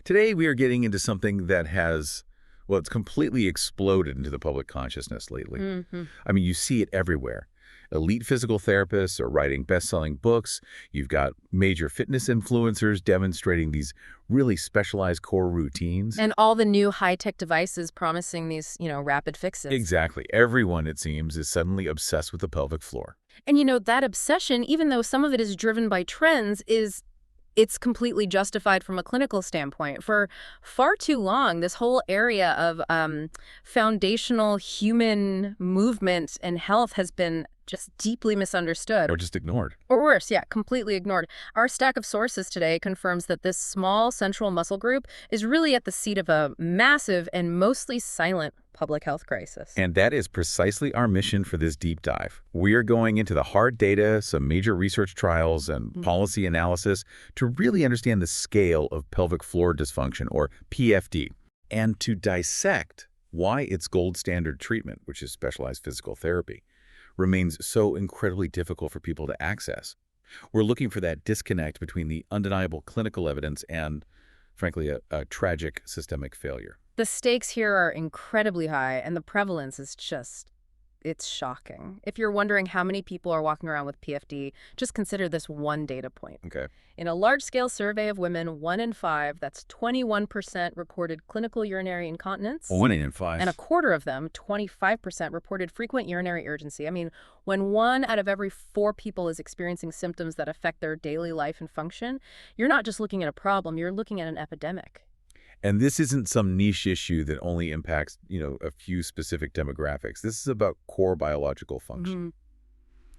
Today we are getting into something that has, well, it's completely exploded into the public consciousness lately. I mean, you see it everywhere. Elite physical therapists are writing best-selling books. You've got major fitness influencers demonstrating these really specialized core routines. And all the new high-tech devices promising these, rapid fixes. Exactly. Everyone, it seems, is suddenly obsessed with the pelvic floor. And that obsession, even though some of it is driven by trends, it's completely justified from a clinical standpoint. For far too long, this whole area of foundational human movement and health has been just deeply misunderstood. Or just ignored. Or worse, yeah, completely ignored. Our stack of sources today confirms that this small central muscle group is really at the seat of a massive and mostly silent public health crisis. And that is precisely our mission for this deep dive. We are going into the hard data, some major research trials, and policy analysis to really understand the scale of pelvic floor dysfunction, or PFD, and to dissect why its gold standard treatment, which is specialized physical therapy, remains so incredibly difficult for people to access. We're looking for that disconnect between the undeniable clinical evidence and, frankly, a tragic systemic failure. The stakes here are incredibly high, and the prevalence is it's shocking. If you're wondering how many people are walking around with PFD, just consider this one data point. Okay. In a large-scale survey of women, 1 in 5, that's 21%, reported clinical urinary incontinence. 1 in 5. And a quarter of them, 25%, reported frequent urinary urgency. I mean, when 1 out of every 4 people is experiencing symptoms that affect their daily life and function, you're not just looking at a problem, you're looking at an epidemic. And this isn't some niche issue that only impacts, a few specific demographics. This is about core biological function.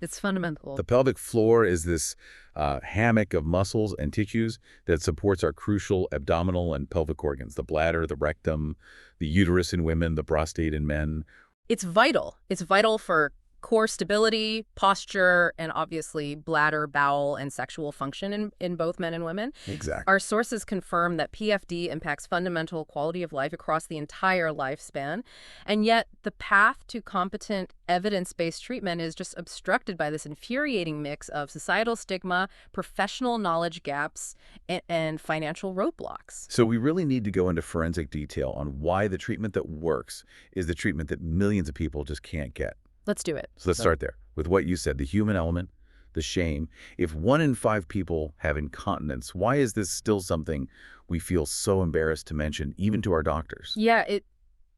It's fundamental. The pelvic floor is this hammock of muscles and tissues that supports our crucial abdominal and pelvic organs, the bladder, the rectum, the uterus in women, the prostate in men. It's vital. It's vital for core stability, posture, and obviously bladder, bowel, and sexual function in both men and women. Exactly. Our sources confirm that PFD impacts fundamental quality of life across the entire lifespan, and yet the path to competent evidence-based treatment is just obstructed by this infuriating mix of societal stigma, professional knowledge gaps, and financial roadblocks. So we really need to go into forensic detail on why the treatment that works is the treatment that millions of people just can't get. Let's do it. So let's start there with what you said, the human element, the shame. If 1 in 5 people have incontinence, why is this still something we feel so embarrassed to mention, even to our doctors? Yeah, it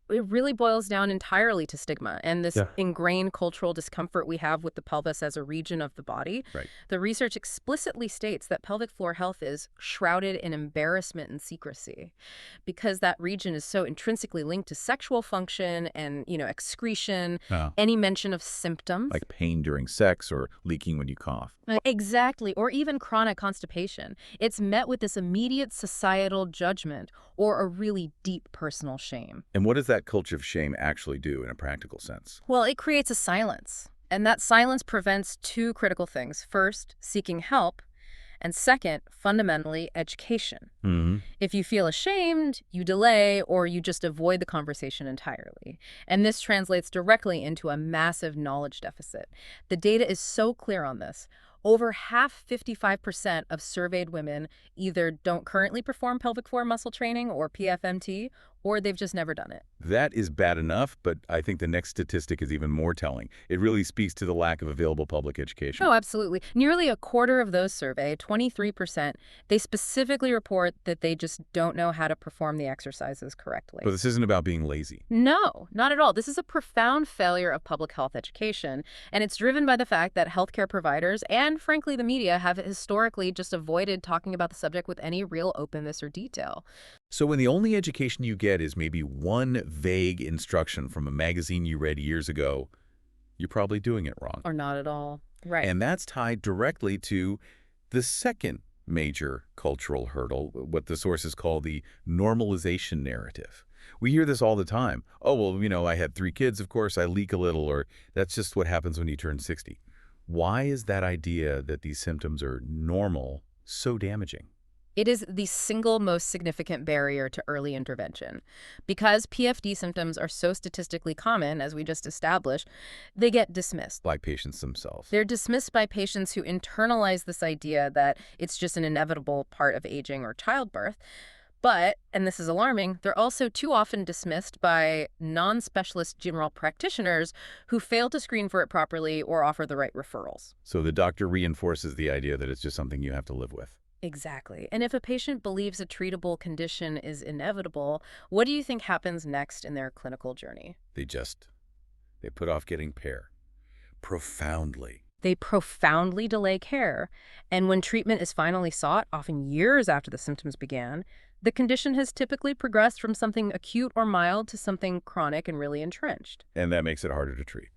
really boils down entirely to stigma and this ingrained cultural discomfort we have with the pelvis as a region of the body. Right. The research explicitly states that pelvic floor health is shrouded in embarrassment and secrecy because that region is so intrinsically linked to sexual function and, excretion, any mention of symptoms. Like pain during sex or leaking when you cough. Exactly, or even chronic constipation. It's met with this immediate societal judgment or a really deep personal shame. And what does that culture of shame actually do in a practical sense? Well, it creates a silence, and that silence prevents 2 critical things. First, seeking help, and second, fundamentally, education. If you feel ashamed, you delay, or you just avoid the conversation entirely. And this translates directly into a massive knowledge deficit. The data is so clear on this. Over half, 55% of surveyed women either don't currently perform pelvic floor muscle training or PFMT, or they've just never done it. That is bad enough, but I think the next statistic is even more telling. It really speaks to the lack of available public education. Oh, absolutely. Nearly a quarter of those surveyed, 23%, they specifically report that they just don't know how to perform the exercises correctly. But this isn't about being lazy. No, not at all. This is a profound failure of public health education, and it's driven by the fact that healthcare providers and, frankly, the media have historically just avoided talking about the subject with any real openness or detail. So when the only education you get is maybe one vague instruction from a magazine you read years ago, you're probably doing it wrong. Or not at all. Right. And that's tied directly to the second major cultural hurdle, what the sources call the normalization narrative. We hear this all the time. Oh, well, I had 3 kids, of course, I leak a little, or that's just what happens when you turn 60. Why is that idea that these symptoms are normal so damaging? It is the single most significant barrier to early intervention. Because PFD symptoms are so statistically common, as we just established, they get dismissed. By patients themselves. They're dismissed by patients who internalize this idea that it's just an inevitable part of aging or childbirth. But, and this is alarming, they're also too often dismissed by non-specialist general practitioners who fail to screen for it properly or offer the right referrals. So the doctor reinforces the idea that it's just something you have to live with. Exactly. And if a patient believes a treatable condition is inevitable, what do you think happens next in their clinical journey? They put off getting care. Profoundly. They profoundly delay care. And when treatment is finally sought, often years after the symptoms began, the condition has typically progressed from something acute or mild to something chronic and really entrenched. And that makes it harder to treat.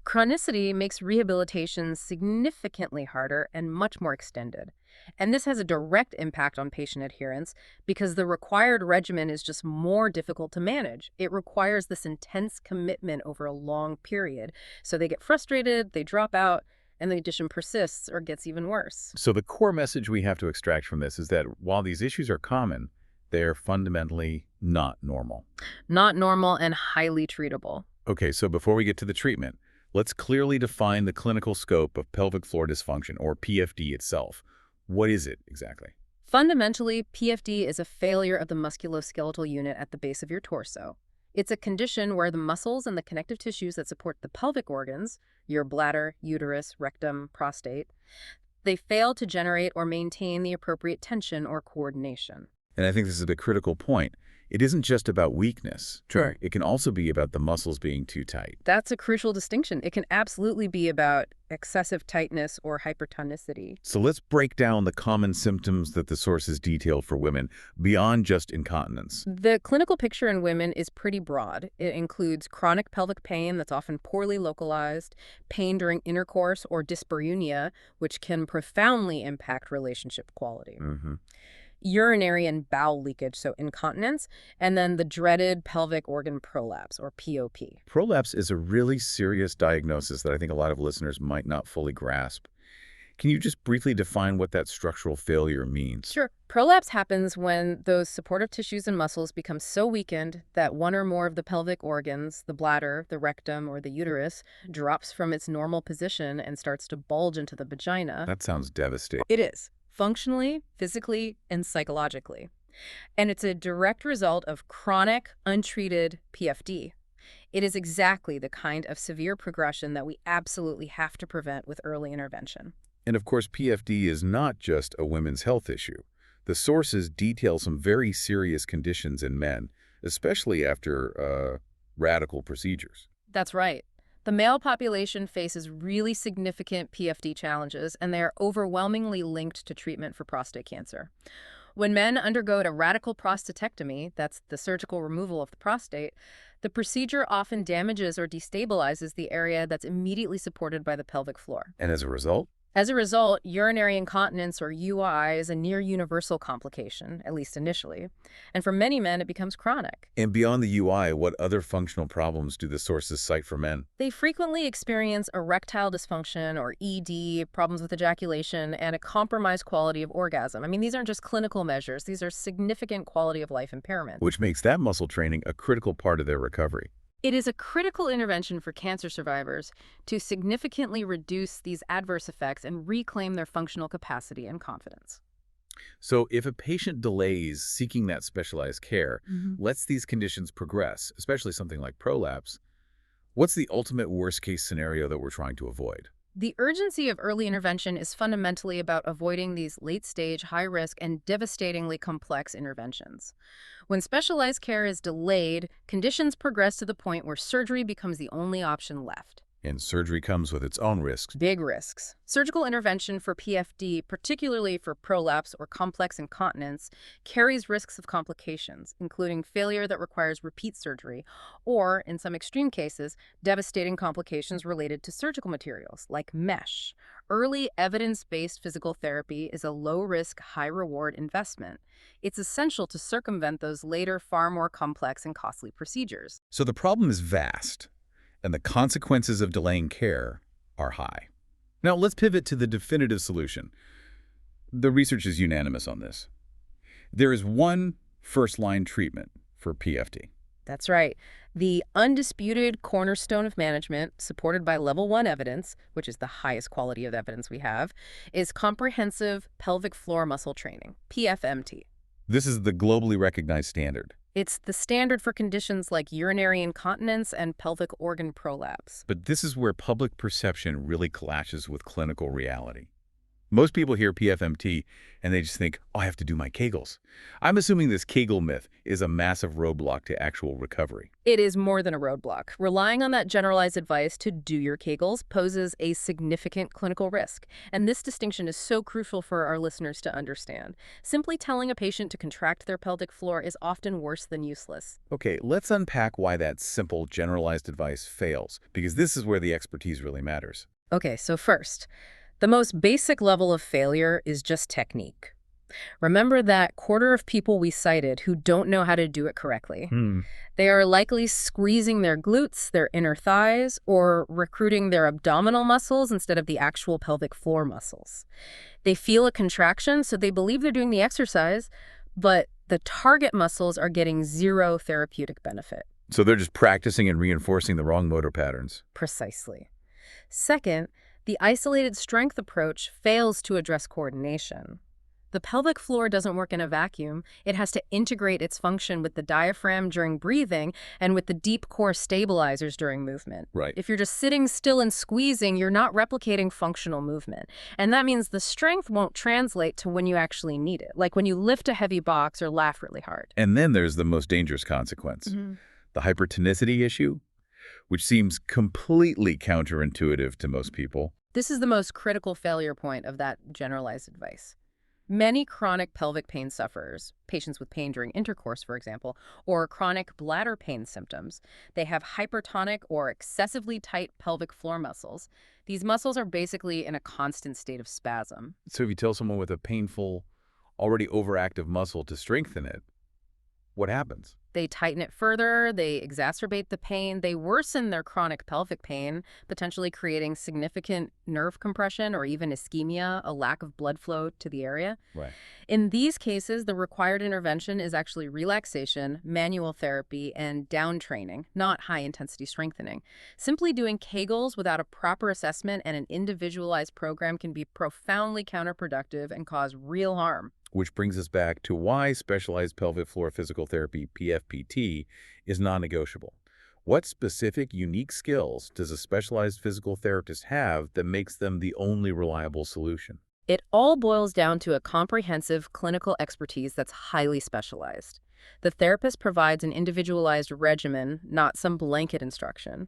Chronicity makes rehabilitation significantly harder and much more extended. And this has a direct impact on patient adherence because the required regimen is just more difficult to manage. It requires this intense commitment over a long period. So they get frustrated, they drop out, and the condition persists or gets even worse. So the core message we have to extract from this is that while these issues are common, they're fundamentally not normal. Not normal and highly treatable. Okay, so before we get to the treatment, let's clearly define the clinical scope of pelvic floor dysfunction, or PFD itself. What is it exactly? Fundamentally, PFD is a failure of the musculoskeletal unit at the base of your torso. It's a condition where the muscles and the connective tissues that support the pelvic organs, your bladder, uterus, rectum, prostate, they fail to generate or maintain the appropriate tension or coordination. And I think this is the critical point. It isn't just about weakness. Sure. It can also be about the muscles being too tight. That's a crucial distinction. It can absolutely be about excessive tightness or hypertonicity. So let's break down the common symptoms that the sources detail for women beyond just incontinence. The clinical picture in women is pretty broad. It includes chronic pelvic pain that's often poorly localized, pain during intercourse or dyspareunia, which can profoundly impact relationship quality. Urinary and bowel leakage, so incontinence, and then the dreaded pelvic organ prolapse, or POP. Prolapse is a really serious diagnosis that I think a lot of listeners might not fully grasp. Can you just briefly define what that structural failure means? Sure. Prolapse happens when those supportive tissues and muscles become so weakened that one or more of the pelvic organs, the bladder, the rectum, or the uterus, drops from its normal position and starts to bulge into the vagina. That sounds devastating. It is. Functionally, physically, and psychologically. And it's a direct result of chronic, untreated PFD. It is exactly the kind of severe progression that we absolutely have to prevent with early intervention. And of course, PFD is not just a women's health issue. The sources detail some very serious conditions in men, especially after radical procedures. That's right. The male population faces really significant PFD challenges, and they are overwhelmingly linked to treatment for prostate cancer. When men undergo a radical prostatectomy, that's the surgical removal of the prostate, the procedure often damages or destabilizes the area that's immediately supported by the pelvic floor. And as a result? As a result, urinary incontinence, or UI, is a near-universal complication, at least initially. And for many men, it becomes chronic. And beyond the UI, what other functional problems do the sources cite for men? They frequently experience erectile dysfunction, or ED, problems with ejaculation, and a compromised quality of orgasm. I mean, these aren't just clinical measures. These are significant quality of life impairments. Which makes that muscle training a critical part of their recovery. It is a critical intervention for cancer survivors to significantly reduce these adverse effects and reclaim their functional capacity and confidence. So if a patient delays seeking that specialized care, lets these conditions progress, especially something like prolapse, what's the ultimate worst-case scenario that we're trying to avoid? The urgency of early intervention is fundamentally about avoiding these late-stage, high-risk, and devastatingly complex interventions. When specialized care is delayed, conditions progress to the point where surgery becomes the only option left. And surgery comes with its own risks. Big risks. Surgical intervention for PFD, particularly for prolapse or complex incontinence, carries risks of complications, including failure that requires repeat surgery, or, in some extreme cases, devastating complications related to surgical materials, like mesh. Early evidence-based physical therapy is a low-risk, high-reward investment. It's essential to circumvent those later, far more complex and costly procedures. So the problem is vast, and the consequences of delaying care are high. Now, let's pivot to the definitive solution. The research is unanimous on this. There is one first-line treatment for PFD. That's right. The undisputed cornerstone of management, supported by level 1 evidence, which is the highest quality of evidence we have, is comprehensive pelvic floor muscle training, PFMT. This is the globally recognized standard. It's the standard for conditions like urinary incontinence and pelvic organ prolapse. But this is where public perception really clashes with clinical reality. Most people hear PFMT and they just think, oh, I have to do my Kegels. I'm assuming this Kegel myth is a massive roadblock to actual recovery. It is more than a roadblock. Relying on that generalized advice to do your Kegels poses a significant clinical risk. And this distinction is so crucial for our listeners to understand. Simply telling a patient to contract their pelvic floor is often worse than useless. Okay, let's unpack why that simple generalized advice fails, because this is where the expertise really matters. Okay, so first, the most basic level of failure is just technique. Remember that quarter of people we cited who don't know how to do it correctly. They are likely squeezing their glutes, their inner thighs, or recruiting their abdominal muscles instead of the actual pelvic floor muscles. They feel a contraction, so they believe they're doing the exercise, but the target muscles are getting zero therapeutic benefit. So they're just practicing and reinforcing the wrong motor patterns. Precisely. Second, the isolated strength approach fails to address coordination. The pelvic floor doesn't work in a vacuum. It has to integrate its function with the diaphragm during breathing and with the deep core stabilizers during movement. Right. If you're just sitting still and squeezing, you're not replicating functional movement. And that means the strength won't translate to when you actually need it, like when you lift a heavy box or laugh really hard. And then there's the most dangerous consequence, the hypertonicity issue, which seems completely counterintuitive to most people. This is the most critical failure point of that generalized advice. Many chronic pelvic pain sufferers, patients with pain during intercourse, for example, or chronic bladder pain symptoms, they have hypertonic or excessively tight pelvic floor muscles. These muscles are basically in a constant state of spasm. So if you tell someone with a painful, already overactive muscle to strengthen it, what happens? They tighten it further, they exacerbate the pain, they worsen their chronic pelvic pain, potentially creating significant nerve compression or even ischemia, a lack of blood flow to the area. Right. In these cases, the required intervention is actually relaxation, manual therapy, and down training, not high-intensity strengthening. Simply doing Kegels without a proper assessment and an individualized program can be profoundly counterproductive and cause real harm. Which brings us back to why specialized pelvic floor physical therapy, PFPT, is non-negotiable. What specific, unique skills does a specialized physical therapist have that makes them the only reliable solution? It all boils down to a comprehensive clinical expertise that's highly specialized. The therapist provides an individualized regimen, not some blanket instruction.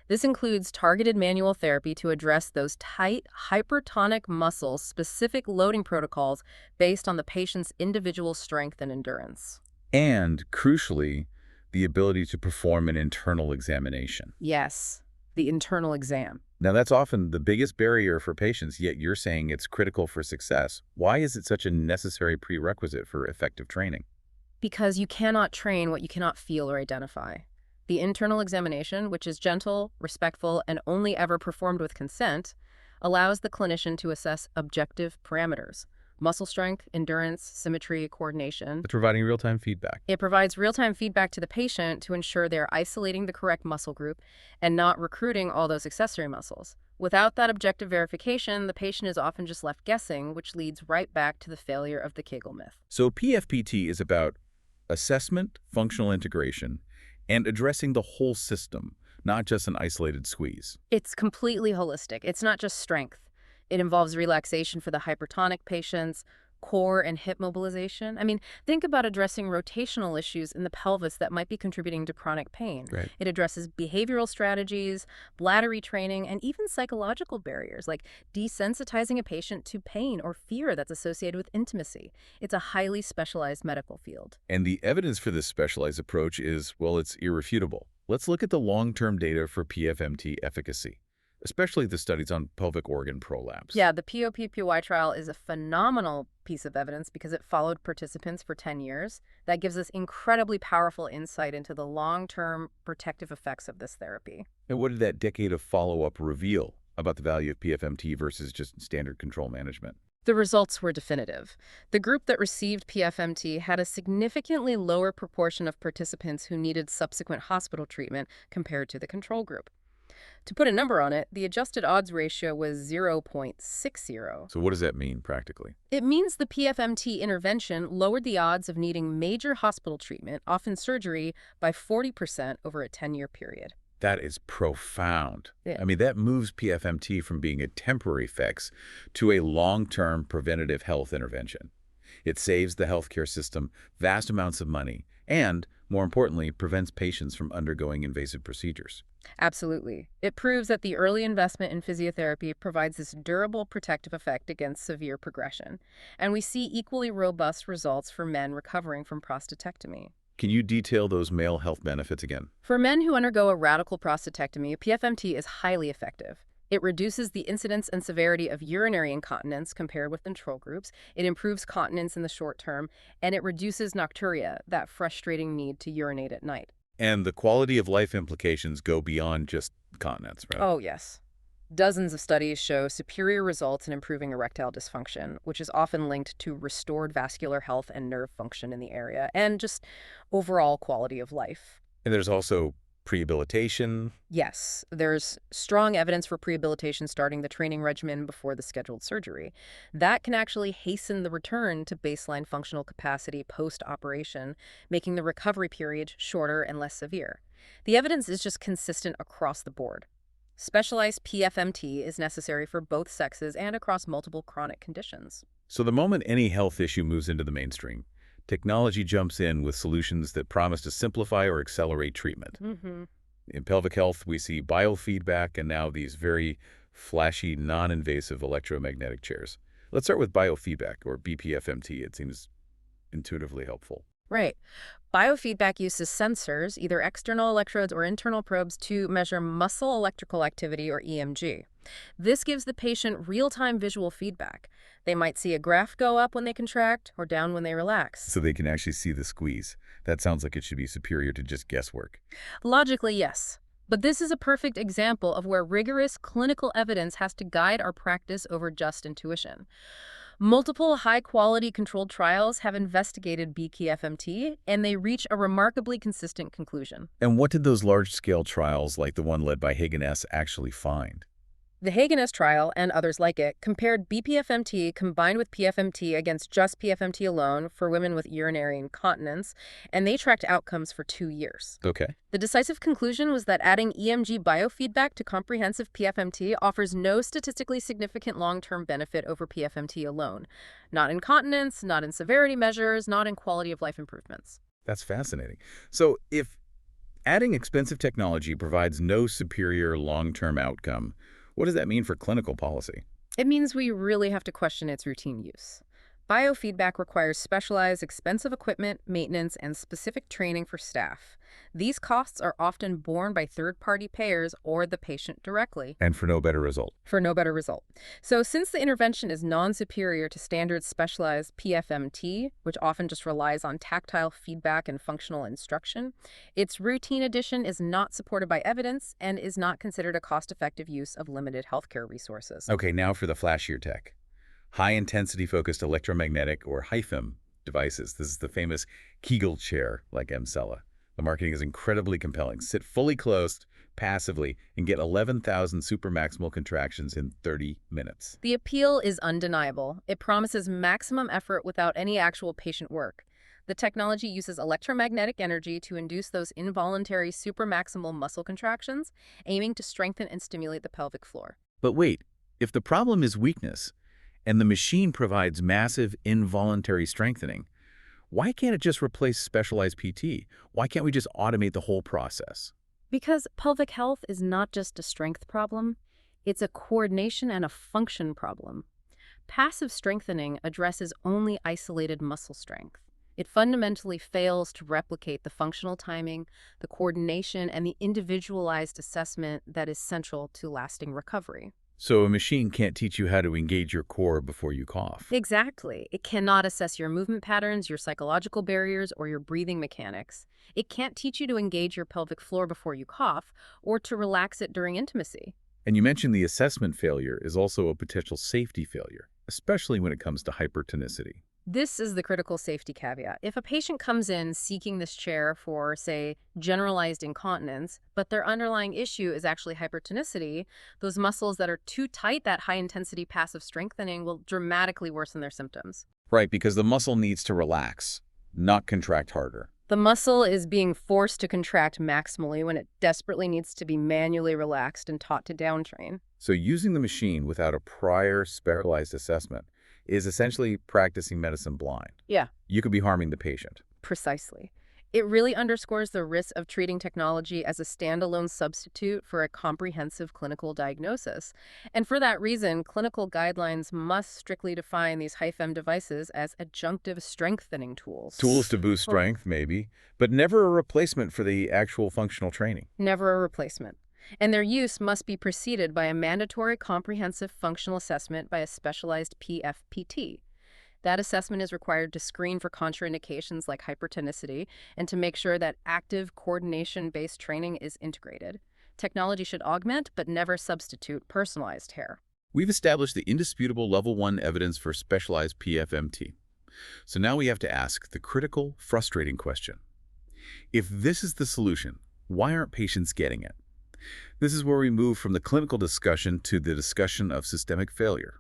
This includes targeted manual therapy to address those tight, hypertonic muscles, specific loading protocols based on the patient's individual strength and endurance. And, crucially, the ability to perform an internal examination. Yes, the internal exam. Now, that's often the biggest barrier for patients, yet you're saying it's critical for success. Why is it such a necessary prerequisite for effective training? Because you cannot train what you cannot feel or identify. The internal examination, which is gentle, respectful, and only ever performed with consent, allows the clinician to assess objective parameters: muscle strength, endurance, symmetry, coordination. It's providing real-time feedback. It provides real-time feedback to the patient to ensure they're isolating the correct muscle group and not recruiting all those accessory muscles. Without that objective verification, the patient is often just left guessing, which leads right back to the failure of the Kegel myth. So PFPT is about assessment, functional integration, and addressing the whole system, not just an isolated squeeze. It's completely holistic. It's not just strength. It involves relaxation for the hypertonic patients, core and hip mobilization. I mean, think about addressing rotational issues in the pelvis that might be contributing to chronic pain. Right. It addresses behavioral strategies, bladder retraining, and even psychological barriers like desensitizing a patient to pain or fear that's associated with intimacy. It's a highly specialized medical field. And the evidence for this specialized approach is, well, it's irrefutable. Let's look at the long-term data for PFMT efficacy, especially the studies on pelvic organ prolapse. Yeah, the POPPY trial is a phenomenal piece of evidence because it followed participants for 10 years. That gives us incredibly powerful insight into the long-term protective effects of this therapy. And what did that decade of follow-up reveal about the value of PFMT versus just standard control management? The results were definitive. The group that received PFMT had a significantly lower proportion of participants who needed subsequent hospital treatment compared to the control group. To put a number on it, the adjusted odds ratio was 0.60. So what does that mean practically? It means the PFMT intervention lowered the odds of needing major hospital treatment, often surgery, by 40% over a 10-year period. That is profound. Yeah. I mean, that moves PFMT from being a temporary fix to a long-term preventative health intervention. It saves the healthcare system vast amounts of money and, more importantly, prevents patients from undergoing invasive procedures. Absolutely. It proves that the early investment in physiotherapy provides this durable protective effect against severe progression. And we see equally robust results for men recovering from prostatectomy. Can you detail those male health benefits again? For men who undergo a radical prostatectomy, PFMT is highly effective. It reduces the incidence and severity of urinary incontinence compared with control groups. It improves continence in the short term, and it reduces nocturia, that frustrating need to urinate at night. And the quality of life implications go beyond just continence, right? Oh, yes. Dozens of studies show superior results in improving erectile dysfunction, which is often linked to restored vascular health and nerve function in the area, and just overall quality of life. And there's also prehabilitation. Yes, there's strong evidence for prehabilitation starting the training regimen before the scheduled surgery. That can actually hasten the return to baseline functional capacity post-operation, making the recovery period shorter and less severe. The evidence is just consistent across the board. Specialized PFMT is necessary for both sexes and across multiple chronic conditions. So the moment any health issue moves into the mainstream, technology jumps in with solutions that promise to simplify or accelerate treatment. In pelvic health, we see biofeedback and now these very flashy, non-invasive electromagnetic chairs. Let's start with biofeedback, or BPFMT. It seems intuitively helpful. Right. Biofeedback uses sensors, either external electrodes or internal probes, to measure muscle electrical activity, or EMG. This gives the patient real-time visual feedback. They might see a graph go up when they contract or down when they relax. So they can actually see the squeeze. That sounds like it should be superior to just guesswork. Logically, yes. But this is a perfect example of where rigorous clinical evidence has to guide our practice over just intuition. Multiple high-quality controlled trials have investigated BPFMT, and they reach a remarkably consistent conclusion. And what did those large-scale trials, like the one led by Hagen-S, actually find? The Hagen-S trial, and others like it, compared BPFMT combined with PFMT against just PFMT alone for women with urinary incontinence, and they tracked outcomes for 2 years. Okay. The decisive conclusion was that adding EMG biofeedback to comprehensive PFMT offers no statistically significant long-term benefit over PFMT alone. Not in continence, not in severity measures, not in quality of life improvements. That's fascinating. So if adding expensive technology provides no superior long-term outcome, what does that mean for clinical policy? It means we really have to question its routine use. Biofeedback requires specialized, expensive equipment, maintenance, and specific training for staff. These costs are often borne by third-party payers or the patient directly. And for no better result. For no better result. So since the intervention is non-superior to standard specialized PFMT, which often just relies on tactile feedback and functional instruction, its routine addition is not supported by evidence and is not considered a cost-effective use of limited healthcare resources. Okay, now for the flashier tech. High-intensity focused electromagnetic, or HIFIM, devices. This is the famous Kegel chair, like Emsella. The marketing is incredibly compelling. Sit fully closed, passively, and get 11,000 supermaximal contractions in 30 minutes. The appeal is undeniable. It promises maximum effort without any actual patient work. The technology uses electromagnetic energy to induce those involuntary supermaximal muscle contractions, aiming to strengthen and stimulate the pelvic floor. But wait, if the problem is weakness, and the machine provides massive involuntary strengthening, why can't it just replace specialized PT? Why can't we just automate the whole process? Because pelvic health is not just a strength problem, it's a coordination and a function problem. Passive strengthening addresses only isolated muscle strength. It fundamentally fails to replicate the functional timing, the coordination, and the individualized assessment that is central to lasting recovery. So a machine can't teach you how to engage your core before you cough. Exactly. It cannot assess your movement patterns, your psychological barriers, or your breathing mechanics. It can't teach you to engage your pelvic floor before you cough or to relax it during intimacy. And you mentioned the assessment failure is also a potential safety failure, especially when it comes to hypertonicity. This is the critical safety caveat. If a patient comes in seeking this chair for, say, generalized incontinence, but their underlying issue is actually hypertonicity, those muscles that are too tight, that high-intensity passive strengthening, will dramatically worsen their symptoms. Right, because the muscle needs to relax, not contract harder. The muscle is being forced to contract maximally when it desperately needs to be manually relaxed and taught to downtrain. So using the machine without a prior specialized assessment is essentially practicing medicine blind. Yeah, You could be harming the patient. precisely. It really underscores the risk of treating technology as a standalone substitute for a comprehensive clinical diagnosis. And for that reason, clinical guidelines must strictly define these HIFM devices as adjunctive strengthening tools. Tools to boost strength, maybe, but never a replacement for the actual functional training. Never a replacement. And their use must be preceded by a mandatory comprehensive functional assessment by a specialized PFPT. That assessment is required to screen for contraindications like hypertonicity and to make sure that active coordination-based training is integrated. Technology should augment but never substitute personalized care. We've established the indisputable level 1 evidence for specialized PFMT. So now we have to ask the critical, frustrating question. If this is the solution, why aren't patients getting it? This is where we move from the clinical discussion to the discussion of systemic failure.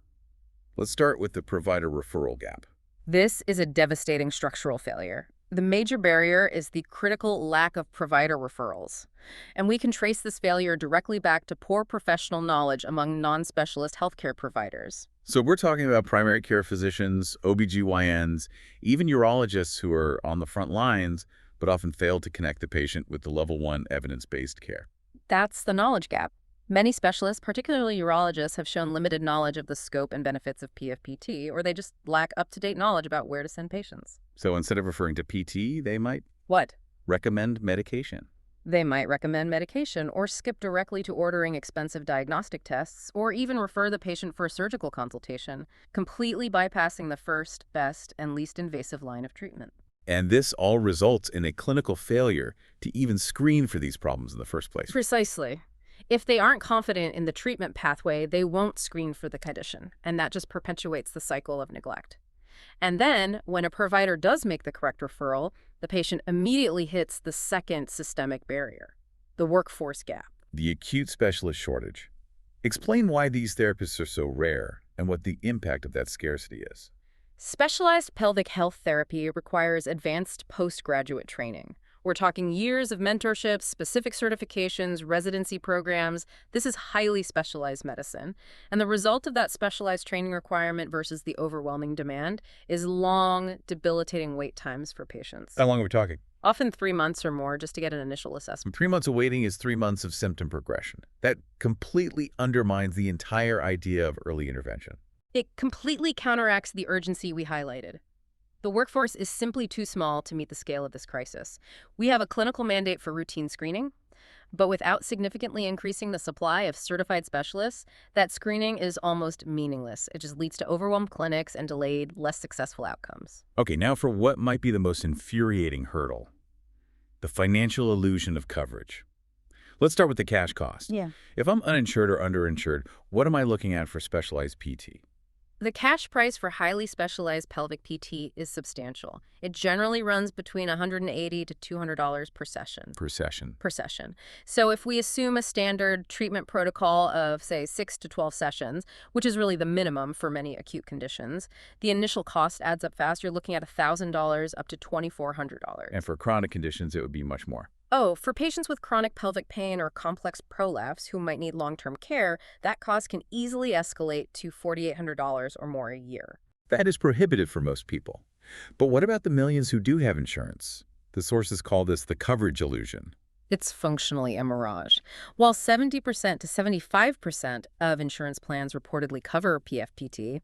Let's start with the provider referral gap. This is a devastating structural failure. The major barrier is the critical lack of provider referrals. And we can trace this failure directly back to poor professional knowledge among non-specialist healthcare providers. So we're talking about primary care physicians, OBGYNs, even urologists who are on the front lines, but often fail to connect the patient with the level 1 evidence-based care. That's the knowledge gap. Many specialists, particularly urologists, have shown limited knowledge of the scope and benefits of PFPT, or they just lack up-to-date knowledge about where to send patients. So instead of referring to PT, they might What? recommend medication. They might recommend medication or skip directly to ordering expensive diagnostic tests or even refer the patient for a surgical consultation, completely bypassing the first, best, and least invasive line of treatment. And this all results in a clinical failure to even screen for these problems in the first place. Precisely. If they aren't confident in the treatment pathway, they won't screen for the condition, and that just perpetuates the cycle of neglect. And then, when a provider does make the correct referral, the patient immediately hits the second systemic barrier, the workforce gap. The acute specialist shortage. Explain why these therapists are so rare and what the impact of that scarcity is. Specialized pelvic health therapy requires advanced postgraduate training. We're talking years of mentorship, specific certifications, residency programs. This is highly specialized medicine. And the result of that specialized training requirement versus the overwhelming demand is long, debilitating wait times for patients. How long are we talking? Often 3 months or more just to get an initial assessment. 3 months of waiting is 3 months of symptom progression. That completely undermines the entire idea of early intervention. It completely counteracts the urgency we highlighted. The workforce is simply too small to meet the scale of this crisis. We have a clinical mandate for routine screening, but without significantly increasing the supply of certified specialists, that screening is almost meaningless. It just leads to overwhelmed clinics and delayed, less successful outcomes. Okay, now for what might be the most infuriating hurdle. The financial illusion of coverage. Let's start with the cash cost. Yeah. If I'm uninsured or underinsured, what am I looking at for specialized PT? The cash price for highly specialized pelvic PT is substantial. It generally runs between $180 to $200 per session. Per session. So if we assume a standard treatment protocol of, say, 6 to 12 sessions, which is really the minimum for many acute conditions, the initial cost adds up fast. You're looking at $1,000 up to $2,400. And for chronic conditions, it would be much more. Oh, for patients with chronic pelvic pain or complex prolapse who might need long-term care, that cost can easily escalate to $4,800 or more a year. That is prohibitive for most people. But what about the millions who do have insurance? The sources call this the coverage illusion. It's functionally a mirage. While 70% to 75% of insurance plans reportedly cover PFPT,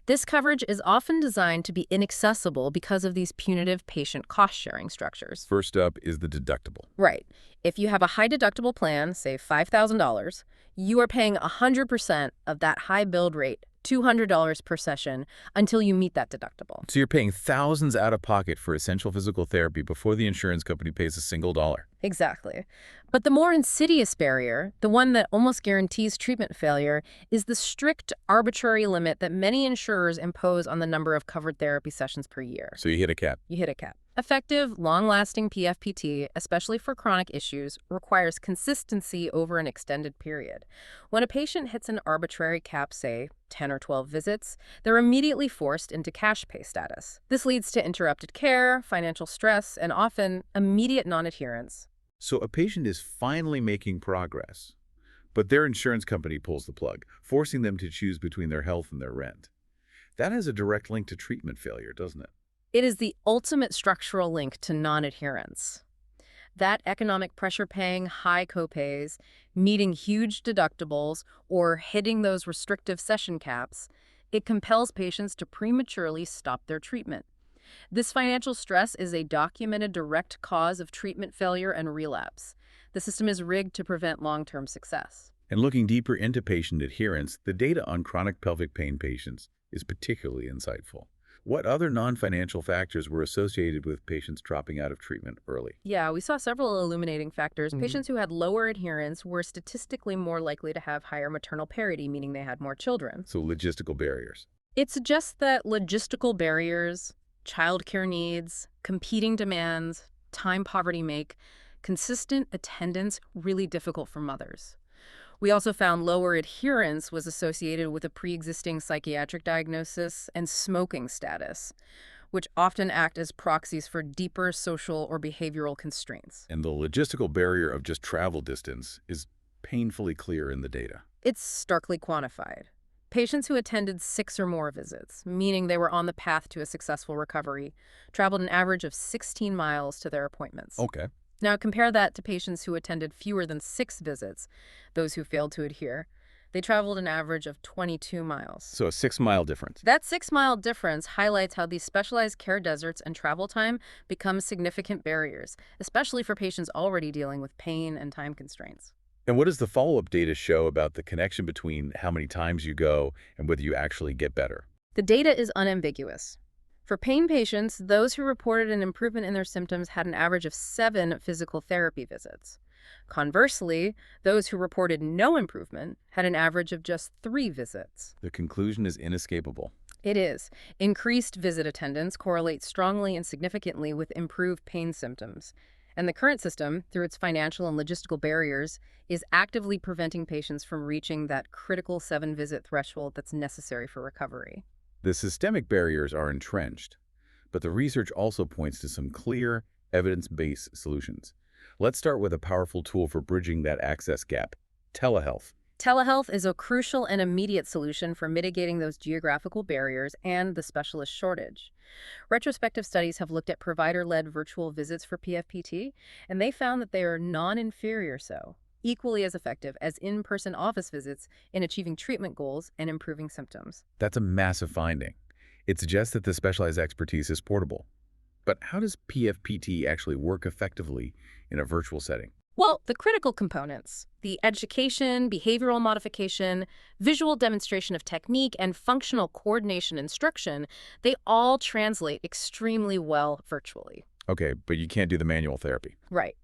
this coverage is often designed to be inaccessible because of these punitive patient cost-sharing structures. First up is the deductible. Right. If you have a high deductible plan, say $5,000, you are paying 100% of that high billed rate, $200 per session, until you meet that deductible. So you're paying thousands out of pocket for essential physical therapy before the insurance company pays a single dollar. Exactly. But the more insidious barrier, the one that almost guarantees treatment failure, is the strict, arbitrary limit that many insurers impose on the number of covered therapy sessions per year. So you hit a cap. You hit a cap. Effective, long-lasting PFPT, especially for chronic issues, requires consistency over an extended period. When a patient hits an arbitrary cap, say 10 or 12 visits, they're immediately forced into cash pay status. This leads to interrupted care, financial stress, and often immediate non-adherence. So a patient is finally making progress, but their insurance company pulls the plug, forcing them to choose between their health and their rent. That has a direct link to treatment failure, doesn't it? It is the ultimate structural link to non-adherence. That economic pressure paying high copays, meeting huge deductibles, or hitting those restrictive session caps, it compels patients to prematurely stop their treatment. This financial stress is a documented direct cause of treatment failure and relapse. The system is rigged to prevent long-term success. And looking deeper into patient adherence, the data on chronic pelvic pain patients is particularly insightful. What other non-financial factors were associated with patients dropping out of treatment early? Yeah, we saw several illuminating factors. Patients who had lower adherence were statistically more likely to have higher maternal parity, meaning they had more children. So logistical barriers. It suggests that logistical barriers, childcare needs, competing demands, time poverty make consistent attendance really difficult for mothers. We also found lower adherence was associated with a pre-existing psychiatric diagnosis and smoking status, which often act as proxies for deeper social or behavioral constraints. And the logistical barrier of just travel distance is painfully clear in the data. It's starkly quantified. Patients who attended 6 or more visits, meaning they were on the path to a successful recovery, traveled an average of 16 miles to their appointments. Okay. Now compare that to patients who attended fewer than 6 visits, those who failed to adhere. They traveled an average of 22 miles. So a 6-mile difference. That 6-mile difference highlights how these specialized care deserts and travel time become significant barriers, especially for patients already dealing with pain and time constraints. And what does the follow-up data show about the connection between how many times you go and whether you actually get better? The data is unambiguous. For pain patients, those who reported an improvement in their symptoms had an average of 7 physical therapy visits. Conversely, those who reported no improvement had an average of just 3 visits. The conclusion is inescapable. It is. Increased visit attendance correlates strongly and significantly with improved pain symptoms. And the current system, through its financial and logistical barriers, is actively preventing patients from reaching that critical 7-visit threshold that's necessary for recovery. The systemic barriers are entrenched, but the research also points to some clear, evidence-based solutions. Let's start with a powerful tool for bridging that access gap: telehealth. Telehealth is a crucial and immediate solution for mitigating those geographical barriers and the specialist shortage. Retrospective studies have looked at provider-led virtual visits for PFPT, and they found that they are non-inferior equally as effective as in-person office visits in achieving treatment goals and improving symptoms. That's a massive finding. It suggests that the specialized expertise is portable. But how does PFPT actually work effectively in a virtual setting? Well, the critical components, the education, behavioral modification, visual demonstration of technique, and functional coordination instruction, they all translate extremely well virtually. Okay, but you can't do the manual therapy. Right.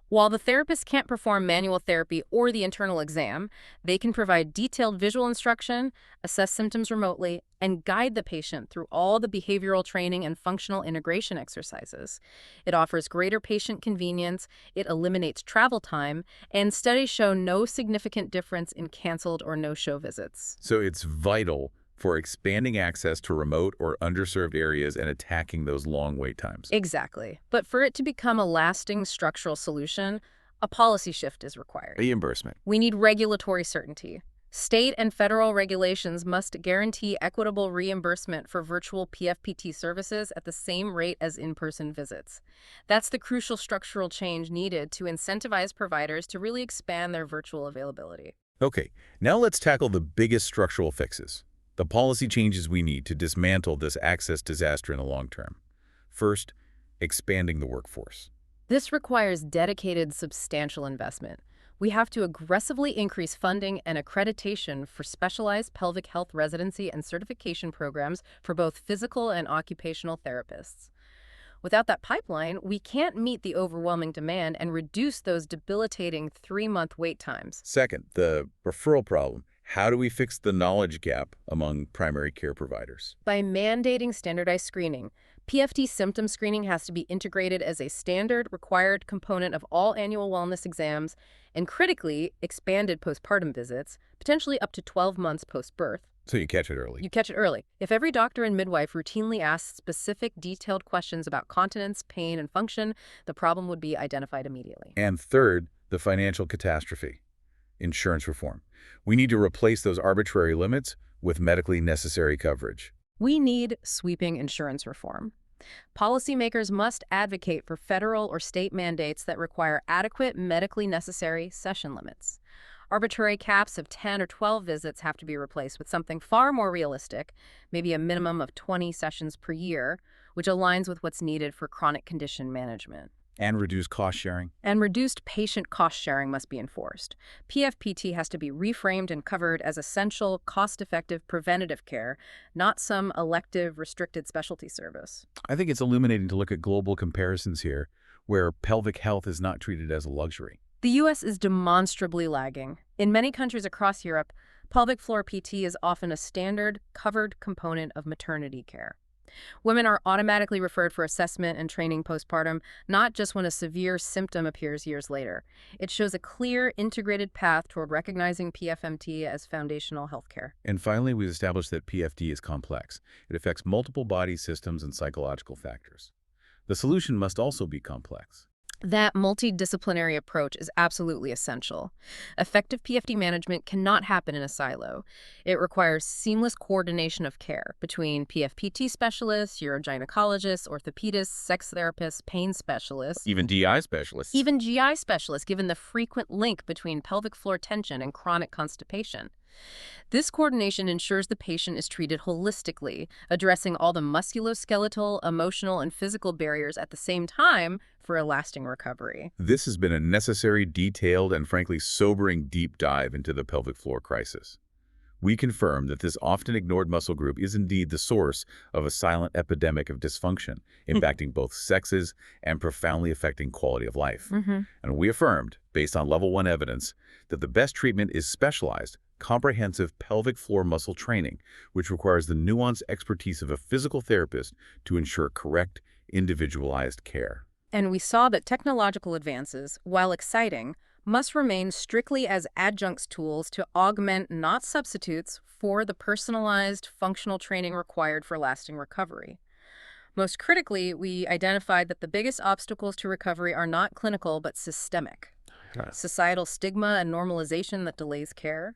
While the therapist can't perform manual therapy or the internal exam, they can provide detailed visual instruction, assess symptoms remotely, and guide the patient through all the behavioral training and functional integration exercises. It offers greater patient convenience, it eliminates travel time, and studies show no significant difference in canceled or no-show visits. So it's vital for expanding access to remote or underserved areas and attacking those long wait times. Exactly. But for it to become a lasting structural solution, a policy shift is required. Reimbursement. We need regulatory certainty. State and federal regulations must guarantee equitable reimbursement for virtual PFPT services at the same rate as in-person visits. That's the crucial structural change needed to incentivize providers to really expand their virtual availability. Okay, now let's tackle the biggest structural fixes: the policy changes we need to dismantle this access disaster in the long term. First, expanding the workforce. This requires dedicated, substantial investment. We have to aggressively increase funding and accreditation for specialized pelvic health residency and certification programs for both physical and occupational therapists. Without that pipeline, we can't meet the overwhelming demand and reduce those debilitating 3-month wait times. Second, the referral problem. How do we fix the knowledge gap among primary care providers? By mandating standardized screening, PFD symptom screening has to be integrated as a standard required component of all annual wellness exams and critically expanded postpartum visits, potentially up to 12 months post-birth. So you catch it early. You catch it early. If every doctor and midwife routinely asked specific, detailed questions about continence, pain, and function, the problem would be identified immediately. And third, the financial catastrophe. Insurance reform. We need to replace those arbitrary limits with medically necessary coverage. We need sweeping insurance reform. Policymakers must advocate for federal or state mandates that require adequate medically necessary session limits. Arbitrary caps of 10 or 12 visits have to be replaced with something far more realistic, maybe a minimum of 20 sessions per year, which aligns with what's needed for chronic condition management. And reduce cost sharing. And reduced patient cost sharing must be enforced. PFPT has to be reframed and covered as essential, cost-effective preventative care, not some elective, restricted specialty service. I think it's illuminating to look at global comparisons here, where pelvic health is not treated as a luxury. The U.S. is demonstrably lagging. In many countries across Europe, pelvic floor PT is often a standard, covered component of maternity care. Women are automatically referred for assessment and training postpartum, not just when a severe symptom appears years later. It shows a clear, integrated path toward recognizing PFMT as foundational health care. And finally, we've established that PFD is complex. It affects multiple body systems and psychological factors. The solution must also be complex. That multidisciplinary approach is absolutely essential. Effective PFD management cannot happen in a silo. It requires seamless coordination of care between PFPT specialists, urogynecologists, orthopedists, sex therapists, pain specialists, Even GI specialists. even GI specialists, given the frequent link between pelvic floor tension and chronic constipation. This coordination ensures the patient is treated holistically, addressing all the musculoskeletal, emotional, and physical barriers at the same time for a lasting recovery. This has been a necessary, detailed, and frankly sobering deep dive into the pelvic floor crisis. We confirm that this often ignored muscle group is indeed the source of a silent epidemic of dysfunction, impacting both sexes and profoundly affecting quality of life. And we affirmed, based on level 1 evidence, that the best treatment is specialized, comprehensive pelvic floor muscle training, which requires the nuanced expertise of a physical therapist to ensure correct, individualized care. And we saw that technological advances, while exciting, must remain strictly as adjuncts tools to augment, not substitutes, for the personalized functional training required for lasting recovery. Most critically, we identified that the biggest obstacles to recovery are not clinical but systemic. Societal stigma and normalization that delays care,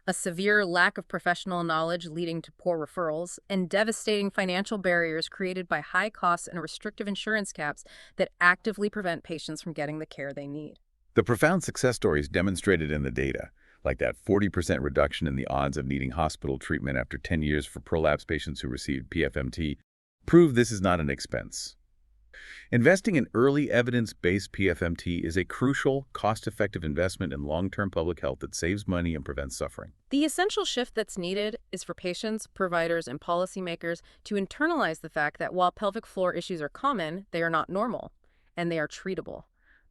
a severe lack of professional knowledge leading to poor referrals, and devastating financial barriers created by high costs and restrictive insurance caps that actively prevent patients from getting the care they need. The profound success stories demonstrated in the data, like that 40% reduction in the odds of needing hospital treatment after 10 years for prolapse patients who received PFMT, prove this is not an expense. Investing in early evidence-based PFMT is a crucial, cost-effective investment in long-term public health that saves money and prevents suffering. The essential shift that's needed is for patients, providers, and policymakers to internalize the fact that while pelvic floor issues are common, they are not normal, and they are treatable.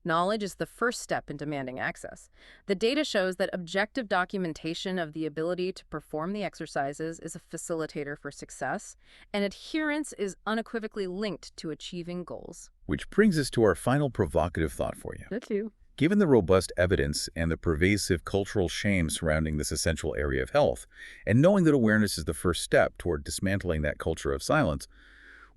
Knowledge is the first step in demanding access. The data shows that objective documentation of the ability to perform the exercises is a facilitator for success, and adherence is unequivocally linked to achieving goals. Which brings us to our final provocative thought for you. That too. Given the robust evidence and the pervasive cultural shame surrounding this essential area of health, and knowing that awareness is the first step toward dismantling that culture of silence,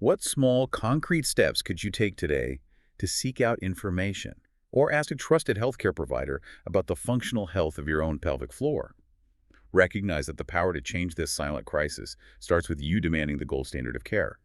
what small, concrete steps could you take today to seek out information or ask a trusted healthcare provider about the functional health of your own pelvic floor? Recognize that the power to change this silent crisis starts with you demanding the gold standard of care.